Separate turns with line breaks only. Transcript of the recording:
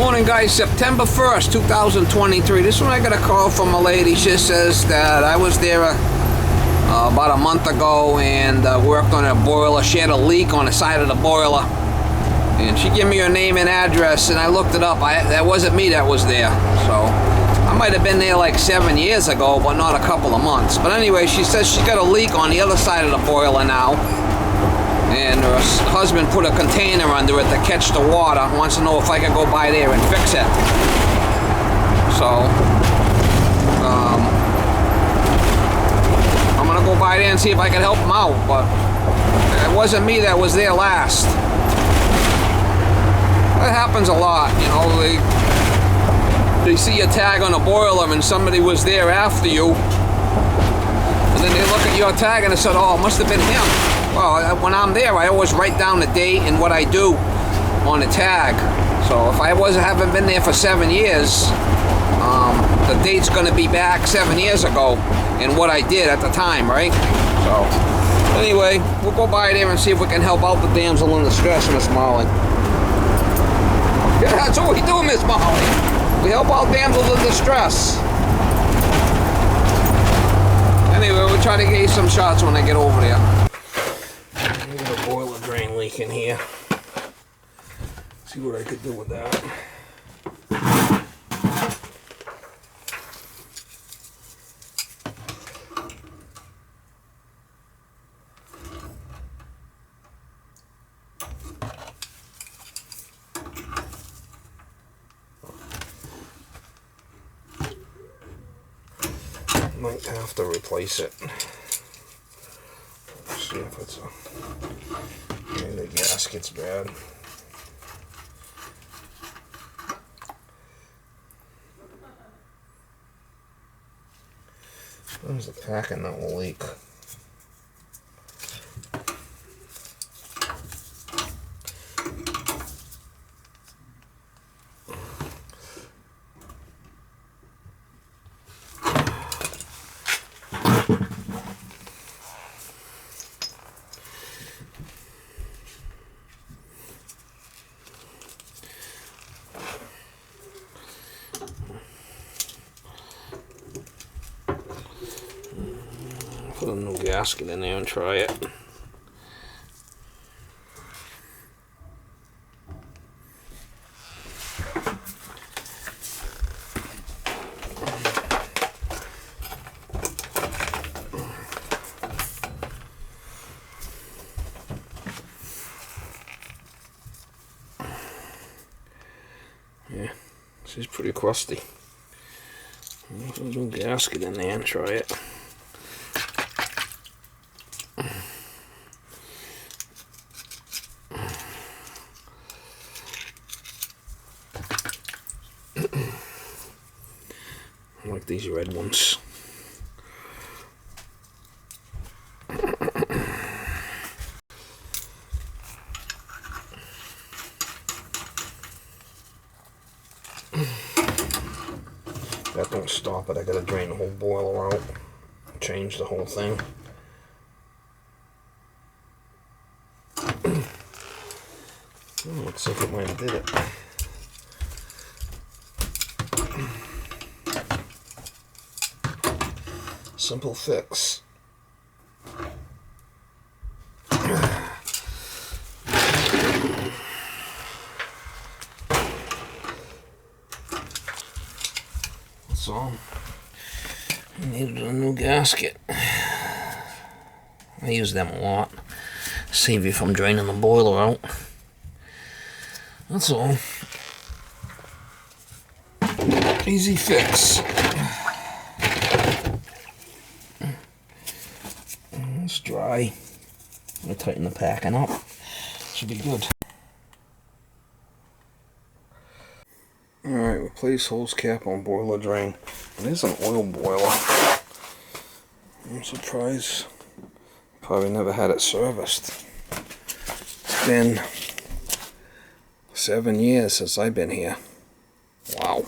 Morning guys, September 1st, 2023. This one I got a call from a lady. She says that I was there about a month ago and worked on a boiler. She had a leak on the side of the boiler. And she gave me her name and address and I looked it up. That wasn't me that was there. So I might have been there like 7 years ago, but not a couple of months. But anyway, she says she's got a leak on the other side of the boiler now. And her husband put a container under it to catch the water. Wants to know if I could go by there and fix it. So, I'm gonna go by there and see if I can help him out. But it wasn't me that was there last. That happens a lot, you know. They see a tag on a boiler and somebody was there after you. And then they look at your tag and they said, oh, it must have been him. Well, when I'm there, I always write down the date and what I do on the tag. So if I haven't been there for 7 years, the date's going to be back 7 years ago and what I did at the time, right? So anyway, we'll go by there and see if we can help out the damsel in distress, Miss Molly. Yeah, that's what we do, Miss Molly. We help out damsels in distress. Anyway, we'll try to get you some shots when I get over there. Got a boiler drain leak in here. See what I could do with that. Might have to replace it. Let's see if it's maybe the gasket's bad. There's the packing that will leak. Put a new gasket in there and try it. Yeah, she's pretty crusty. Put a new gasket in there and try it. I like these red ones. That don't stop it. I gotta drain the whole boiler out. Change the whole thing. Looks like it might have did it. Simple fix. That's all. I needed a new gasket. I use them a lot. Save you from draining the boiler out. That's all. Easy fix. It's dry. I'm going to tighten the packing up. Should be good. Alright, replace hose cap on boiler drain. It is an oil boiler. I'm surprised. Probably never had it serviced. It's been 7 years since I've been here. Wow.